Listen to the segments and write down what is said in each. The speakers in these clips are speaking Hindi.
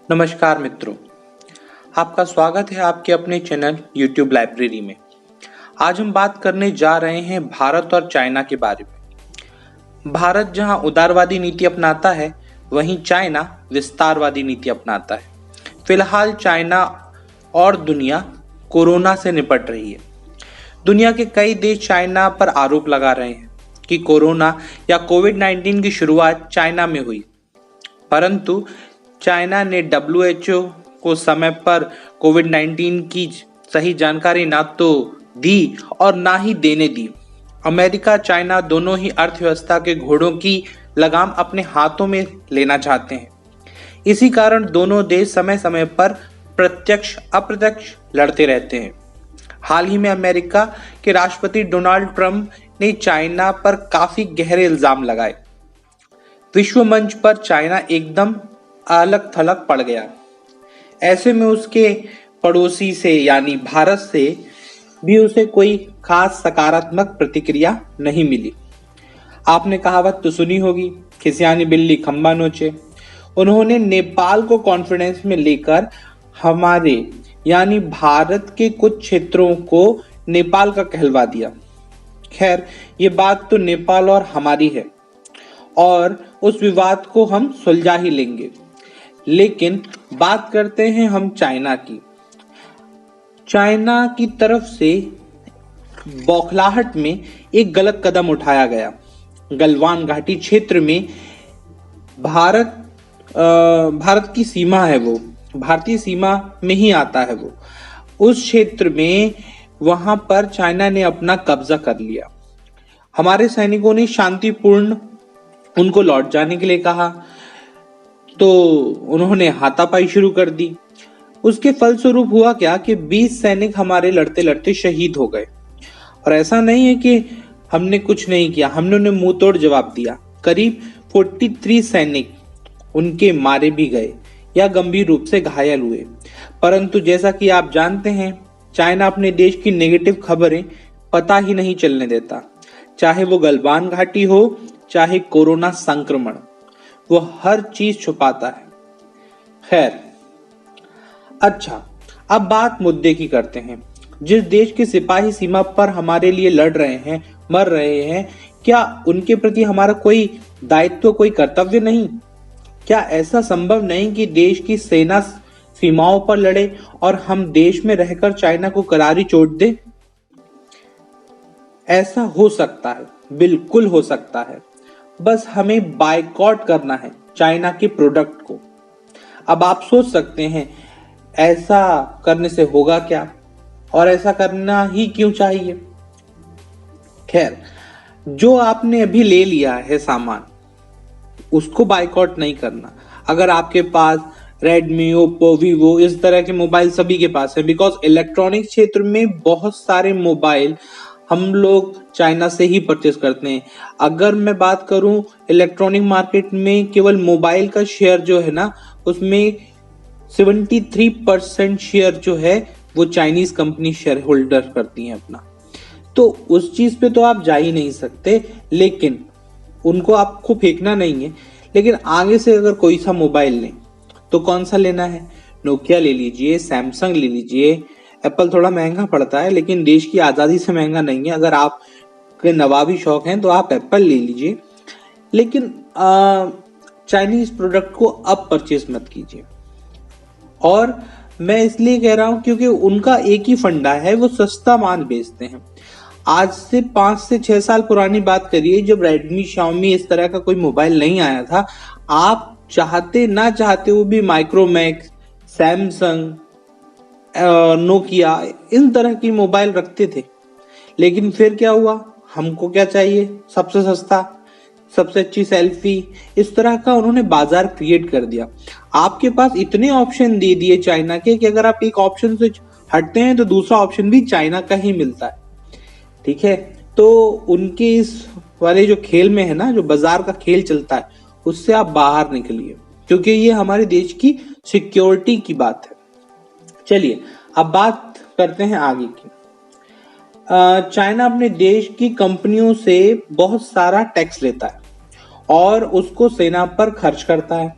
नमस्कार मित्रों, आपका स्वागत है आपके अपने चैनल यूट्यूब लाइब्रेरी में। आज हम बात करने जा रहे हैं भारत और चाइना के बारे में। भारत जहां उदारवादी नीति अपनाता है, वहीं चाइना विस्तारवादी नीति अपनाता है। फिलहाल चाइना और दुनिया कोरोना से निपट रही है। दुनिया के कई देश चाइना पर आरोप लगा रहे हैं कि कोरोना या कोविड-19 की शुरुआत चाइना में हुई, परंतु चाइना ने WHO को समय पर कोविड-19 की सही जानकारी ना तो दी और ना ही देने दी। अमेरिका चाइना दोनों ही अर्थव्यवस्था के घोड़ों की लगाम अपने हाथों में लेना चाहते हैं। इसी कारण दोनों देश समय समय पर प्रत्यक्ष अप्रत्यक्ष लड़ते रहते हैं। हाल ही में अमेरिका के राष्ट्रपति डोनाल्ड ट्रंप ने चाइना पर काफी गहरे इल्जाम लगाए। विश्व मंच पर चाइना एकदम अलग थलग पड़ गया। ऐसे में उसके पड़ोसी से यानी भारत से भी उसे कोई खास सकारात्मक प्रतिक्रिया नहीं मिली। आपने कहावत तो सुनी होगी, खिसियानी बिल्ली खंबा नोचे। उन्होंने नेपाल को कॉन्फिडेंस में लेकर हमारे यानी भारत के कुछ क्षेत्रों को नेपाल का कहलवा दिया। खैर, ये बात तो नेपाल और हमारी है और उस विवाद को हम सुलझा ही लेंगे। लेकिन बात करते हैं हम चाइना की। चाइना की तरफ से बौखलाहट में एक गलत कदम उठाया गया। गलवान घाटी क्षेत्र में भारत की सीमा है, वो भारतीय सीमा में ही आता है। वो उस क्षेत्र में वहां पर चाइना ने अपना कब्जा कर लिया। हमारे सैनिकों ने शांतिपूर्ण उनको लौट जाने के लिए कहा, तो उन्होंने हाथापाई शुरू कर दी। उसके फलस्वरूप हुआ क्या कि 20 सैनिक हमारे लड़ते लड़ते शहीद हो गए। और ऐसा नहीं है कि हमने कुछ नहीं किया, हमने उन्हें मुंह तोड़ जवाब दिया। करीब 43 सैनिक उनके मारे भी गए या गंभीर रूप से घायल हुए। परंतु जैसा कि आप जानते हैं, चाइना अपने देश की नेगेटिव खबरें पता ही नहीं चलने देता, चाहे वो गलवान घाटी हो, चाहे कोरोना संक्रमण, वो हर चीज छुपाता है। खैर, अच्छा, अब बात मुद्दे की करते हैं। जिस देश के सिपाही सीमा पर हमारे लिए लड़ रहे हैं, मर रहे हैं, क्या उनके प्रति हमारा कोई दायित्व, कोई कर्तव्य नहीं? क्या ऐसा संभव नहीं कि देश की सेना सीमाओं पर लड़े और हम देश में रहकर चाइना को करारी चोट दे? ऐसा हो सकता है, बिल्कुल हो सकता है। बस हमें बायकॉट करना है चाइना के प्रोडक्ट को। अब आप सोच सकते हैं, ऐसा करने से होगा क्या और ऐसा करना ही क्यों चाहिए? खैर, जो आपने अभी ले लिया है सामान, उसको बायकॉट नहीं करना। अगर आपके पास रेडमी, ओप्पो, वीवो, इस तरह के मोबाइल सभी के पास है, बिकॉज इलेक्ट्रॉनिक क्षेत्र में बहुत सारे मोबाइल हम लोग चाइना से ही परचेस करते हैं। अगर मैं बात करूं इलेक्ट्रॉनिक मार्केट में, केवल मोबाइल का शेयर जो है ना, उसमें 73% शेयर जो है वो चाइनीज कंपनी शेयर होल्डर करती हैं अपना। तो उस चीज पे तो आप जा ही नहीं सकते, लेकिन उनको आपको फेंकना नहीं है। लेकिन आगे से अगर कोई सा मोबाइल लें तो कौन सा लेना है? नोकिया ले लीजिए, सैमसंग ले लीजिए। एप्पल थोड़ा महंगा पड़ता है, लेकिन देश की आजादी से महंगा नहीं है। अगर आपके नवाबी शौक हैं तो आप एप्पल ले लीजिए, लेकिन चाइनीज प्रोडक्ट को अब परचेस मत कीजिए। और मैं इसलिए कह रहा हूं क्योंकि उनका एक ही फंडा है, वो सस्ता माल बेचते हैं। आज से 5 से 6 साल पुरानी बात करिए, जब रेडमी, शाओमी इस तरह का कोई मोबाइल नहीं आया था, आप चाहते ना चाहते वो भी माइक्रोमैक्स, सैमसंग, नोकिया, इन तरह की मोबाइल रखते थे। लेकिन फिर क्या हुआ? हमको क्या चाहिए? सबसे सस्ता, सबसे अच्छी सेल्फी, इस तरह का उन्होंने बाजार क्रिएट कर दिया। आपके पास इतने ऑप्शन दे दिए चाइना के कि अगर आप एक ऑप्शन से हटते हैं तो दूसरा ऑप्शन भी चाइना का ही मिलता है। ठीक है, तो उनके इस वाले जो खेल में है ना, जो बाजार का खेल चलता है, उससे आप बाहर निकलिए, क्योंकि ये हमारे देश की सिक्योरिटी की बात है। चलिए, अब बात करते हैं आगे की। चाइना अपने देश की कंपनियों से बहुत सारा टैक्स लेता है और उसको सेना पर खर्च करता है,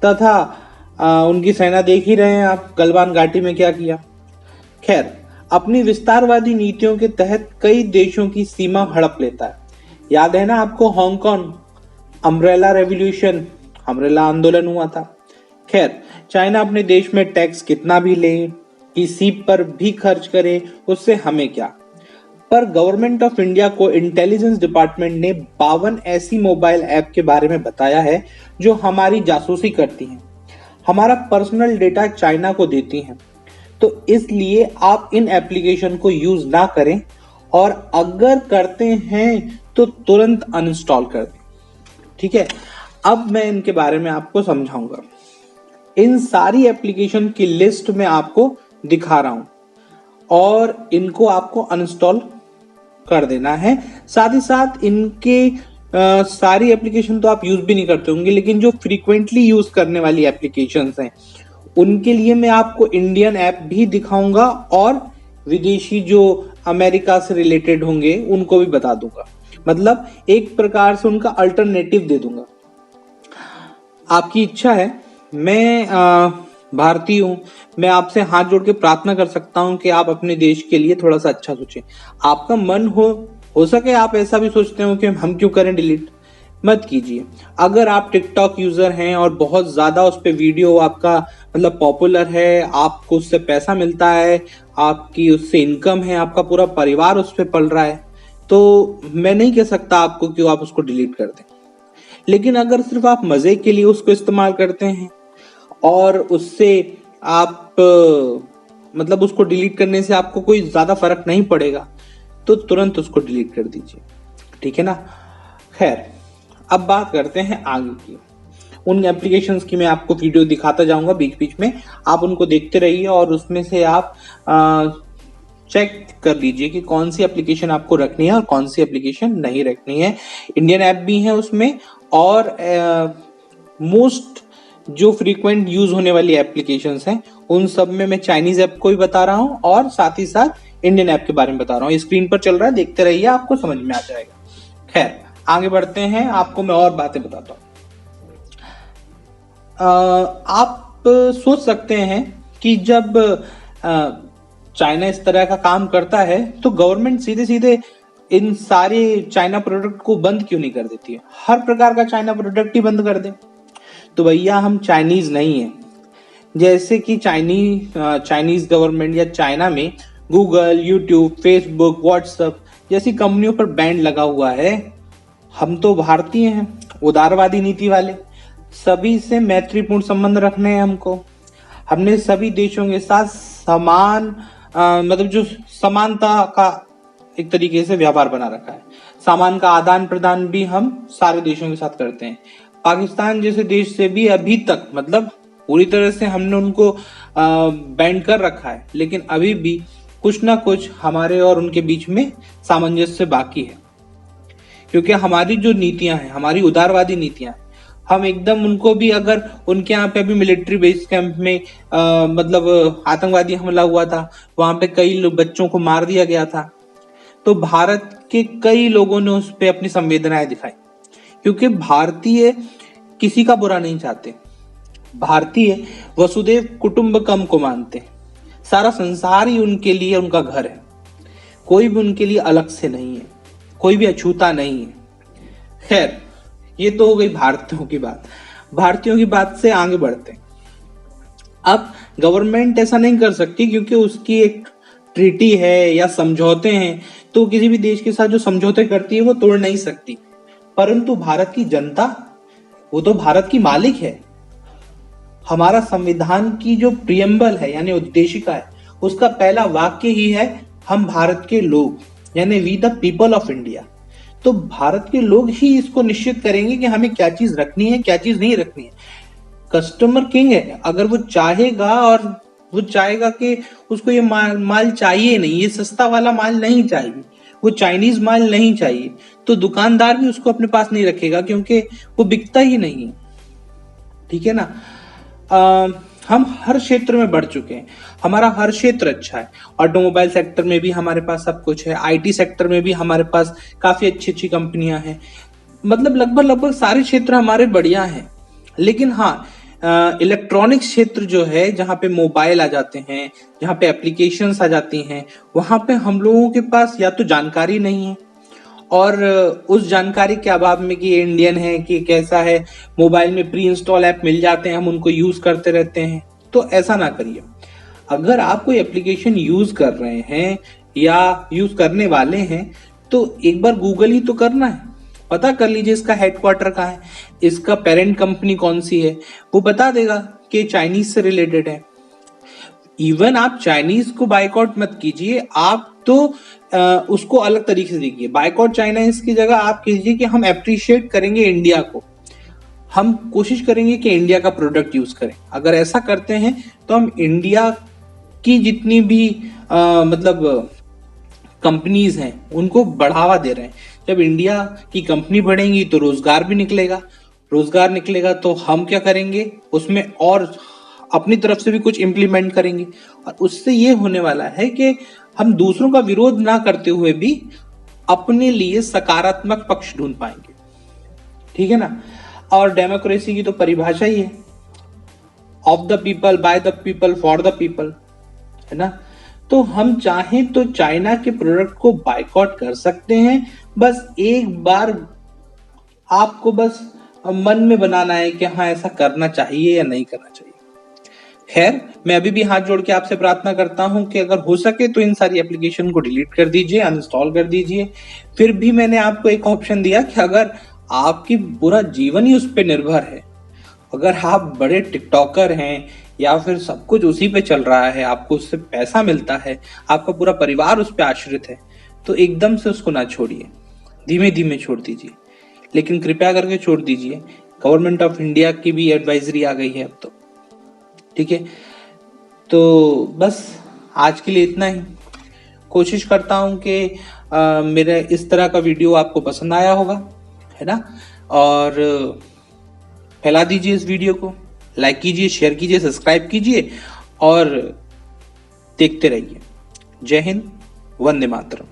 तथा उनकी सेना देख ही रहे हैं आप, गलवान घाटी में क्या किया। खैर, अपनी विस्तारवादी नीतियों के तहत कई देशों की सीमा हड़प लेता है। याद है ना आपको हांगकांग अम्ब्रेला रेवोल्यूशन, अम्ब्रेला आंदोलन हुआ था। खैर, चाइना अपने देश में टैक्स कितना भी ले, किसी पर भी खर्च करे, उससे हमें क्या। पर गवर्नमेंट ऑफ इंडिया को इंटेलिजेंस डिपार्टमेंट ने 52 ऐसी मोबाइल ऐप के बारे में बताया है जो हमारी जासूसी करती हैं, हमारा पर्सनल डेटा चाइना को देती हैं। तो इसलिए आप इन एप्लीकेशन को यूज ना करें, और अगर करते हैं तो तुरंत अनइंस्टॉल कर दें। ठीक है, अब मैं इनके बारे में आपको समझाऊंगा। इन सारी एप्लीकेशन की लिस्ट में आपको दिखा रहा हूं, और इनको आपको अनइंस्टॉल कर देना है। साथ ही साथ इनके सारी एप्लीकेशन तो आप यूज भी नहीं करते होंगे, लेकिन जो फ्रीक्वेंटली यूज करने वाली एप्लीकेशंस हैं उनके लिए मैं आपको इंडियन ऐप भी दिखाऊंगा, और विदेशी जो अमेरिका से रिलेटेड होंगे उनको भी बता दूंगा। मतलब एक प्रकार से उनका अल्टरनेटिव दे दूंगा। आपकी इच्छा है, मैं भारतीय हूं, मैं आपसे हाथ जोड़ के प्रार्थना कर सकता हूं कि आप अपने देश के लिए थोड़ा सा अच्छा सोचें। आपका मन हो सके आप ऐसा भी सोचते हो कि हम क्यों करें डिलीट, मत कीजिए। अगर आप टिकटॉक यूजर हैं और बहुत ज्यादा उस पर वीडियो आपका मतलब पॉपुलर है, आपको उससे पैसा मिलता है, आपकी उससे इनकम है, आपका पूरा परिवार उस पर पल रहा है, तो मैं नहीं कह सकता आपको कि आप उसको डिलीट कर दें। लेकिन अगर सिर्फ आप मजे के लिए उसको इस्तेमाल करते हैं और उससे आप मतलब उसको डिलीट करने से आपको कोई ज्यादा फर्क नहीं पड़ेगा, तो तुरंत उसको डिलीट कर दीजिए। ठीक है ना। खैर, अब बात करते हैं आगे की। उन एप्लीकेशंस की मैं आपको वीडियो दिखाता जाऊंगा बीच बीच में, आप उनको देखते रहिए और उसमें से आप चेक कर लीजिए कि कौन सी एप्लीकेशन आपको रखनी है और कौन सी एप्लीकेशन नहीं रखनी है। इंडियन ऐप भी है उसमें, और मोस्ट जो फ्रीक्वेंट यूज होने वाली एप्लीकेशंस हैं उन सब में मैं चाइनीज ऐप को भी बता रहा हूं और साथ ही साथ इंडियन ऐप के बारे में बता रहा हूं। स्क्रीन पर चल रहा है, देखते रहिए, आपको समझ में आ जाएगा। खैर, आगे बढ़ते हैं, आपको मैं और बातें बताता हूं। आप सोच सकते हैं कि जब चाइना इस तरह का काम करता है तो गवर्नमेंट सीधे सीधे इन सारे चाइना प्रोडक्ट को बंद क्यों नहीं कर देती है, हर प्रकार का चाइना प्रोडक्ट ही बंद कर दे। तो भैया, हम चाइनीज नहीं है। जैसे कि चाइनीज गवर्नमेंट या चाइना में गूगल, यूट्यूब, फेसबुक, व्हाट्सएप जैसी कंपनियों पर बैन लगा हुआ है, हम तो भारतीय हैं, उदारवादी नीति वाले, सभी से मैत्रीपूर्ण संबंध रखने हैं हमको। हमने सभी देशों के साथ समान मतलब जो समानता का एक तरीके से व्यापार बना रखा है। सामान का आदान प्रदान भी हम सारे देशों के साथ करते हैं। पाकिस्तान जैसे देश से भी अभी तक मतलब पूरी तरह से हमने उनको बैंड कर रखा है, लेकिन अभी भी कुछ ना कुछ हमारे और उनके बीच में सामंजस्य बाकी है, क्योंकि हमारी जो नीतियां हैं, हमारी उदारवादी नीतियां हैं, हम एकदम उनको भी, अगर उनके यहाँ पे अभी मिलिट्री बेस कैंप में मतलब आतंकवादी हमला हुआ था, वहां पे कई बच्चों को मार दिया गया था, तो भारत के कई लोगों ने उस पर अपनी संवेदनाएं दिखाई, क्योंकि भारतीय किसी का बुरा नहीं चाहते। भारतीय वसुदेव कुटुंबकम को मानते हैं, सारा संसार ही उनके लिए उनका घर है, कोई भी उनके लिए अलग से नहीं है, कोई भी अछूता नहीं है। खैर, ये तो हो गई भारतीयों की बात। भारतीयों की बात से आगे बढ़ते हैं। अब गवर्नमेंट ऐसा नहीं कर सकती क्योंकि उसकी एक ट्रीटी है या समझौते हैं, तो किसी भी देश के साथ जो समझौते करती है वो तोड़ नहीं सकती। परंतु भारत की जनता, वो तो भारत की मालिक है। हमारा संविधान की जो प्रियम्बल है यानी उद्देशिका है, उसका पहला वाक्य ही है हम भारत के लोग, यानी we the people of India. तो भारत के लोग ही इसको निश्चित करेंगे कि हमें क्या चीज रखनी है, क्या चीज नहीं रखनी है। कस्टमर किंग है, अगर वो चाहेगा और वो चाहेगा कि उसको ये माल चाहिए नहीं, ये सस्ता वाला माल नहीं चाहिए, वो चाइनीज माल नहीं चाहिए, तो दुकानदार भी उसको अपने पास नहीं रखेगा क्योंकि वो बिकता ही नहीं है। ठीक है ना। हम हर क्षेत्र में बढ़ चुके हैं, हमारा हर क्षेत्र अच्छा है। ऑटोमोबाइल सेक्टर में भी हमारे पास सब कुछ है, आईटी सेक्टर में भी हमारे पास काफी अच्छी अच्छी कंपनियां हैं, मतलब लगभग सारे क्षेत्र हमारे बढ़िया हैं। लेकिन हाँ, इलेक्ट्रॉनिक्स क्षेत्र जो है, जहाँ पे मोबाइल आ जाते हैं, जहाँ पे एप्लीकेशंस आ जाती हैं, वहां पे हम लोगों के पास या तो जानकारी नहीं है, और उस जानकारी के अभाव में कि ये इंडियन है कि कैसा है, मोबाइल में प्री इंस्टॉल ऐप मिल जाते हैं, हम उनको यूज करते रहते हैं। तो ऐसा ना करिए। अगर आप कोई एप्लीकेशन यूज कर रहे हैं या यूज करने वाले हैं तो एक बार गूगल ही तो करना है, पता कर लीजिए इसका हेडक्वार्टर कहाँ है, इसका पेरेंट कंपनी कौन सी है, वो बता देगा कि चाइनीज से रिलेटेड है। इवन आप चाइनीज को बाइकआउट मत कीजिए, आप तो उसको अलग तरीके से देखिए। बाइकआउट चाइना इसकी जगह आप कीजिए कि हम अप्रिशिएट करेंगे इंडिया को, हम कोशिश करेंगे कि इंडिया का प्रोडक्ट यूज करें। अगर ऐसा करते हैं तो हम इंडिया की जितनी भी मतलब कंपनीज हैं उनको बढ़ावा दे रहे हैं। जब इंडिया की कंपनी बढ़ेंगी तो रोजगार भी निकलेगा, रोजगार निकलेगा तो हम क्या करेंगे, उसमें और अपनी तरफ से भी कुछ इंप्लीमेंट करेंगे, और उससे ये होने वाला है कि हम दूसरों का विरोध ना करते हुए भी अपने लिए सकारात्मक पक्ष ढूंढ पाएंगे। ठीक है ना। और डेमोक्रेसी की तो परिभाषा ही है, of the people, by the people, for the people, है ना। तो हम चाहें तो चाइना के प्रोडक्ट को बायकॉट कर सकते हैं। बस एक बार आपको बस मन में बनाना है कि हाँ ऐसा करना चाहिए या नहीं करना चाहिए। खैर, मैं अभी भी हाथ जोड़ के आपसे प्रार्थना करता हूं कि अगर हो सके तो इन सारी एप्लीकेशन को डिलीट कर दीजिए, अनइंस्टॉल कर दीजिए। फिर भी मैंने आपको एक ऑप्शन दिया कि अगर आपकी पूरा जीवन ही उस पर निर्भर है, अगर आप बड़े टिकटॉकर हैं या फिर सब कुछ उसी पे चल रहा है, आपको उससे पैसा मिलता है, आपका पूरा परिवार उस पर आश्रित है, तो एकदम से उसको ना छोड़िए, धीमे धीमे छोड़ दीजिए, लेकिन कृपया करके छोड़ दीजिए। गवर्नमेंट ऑफ इंडिया की भी एडवाइजरी आ गई है अब तो। ठीक है, तो बस आज के लिए इतना ही। कोशिश करता हूं कि मेरे इस तरह का वीडियो आपको पसंद आया होगा, है ना। और फैला दीजिए इस वीडियो को, लाइक कीजिए, शेयर कीजिए, सब्सक्राइब कीजिए और देखते रहिए। जय हिंद, वंदे मातरम।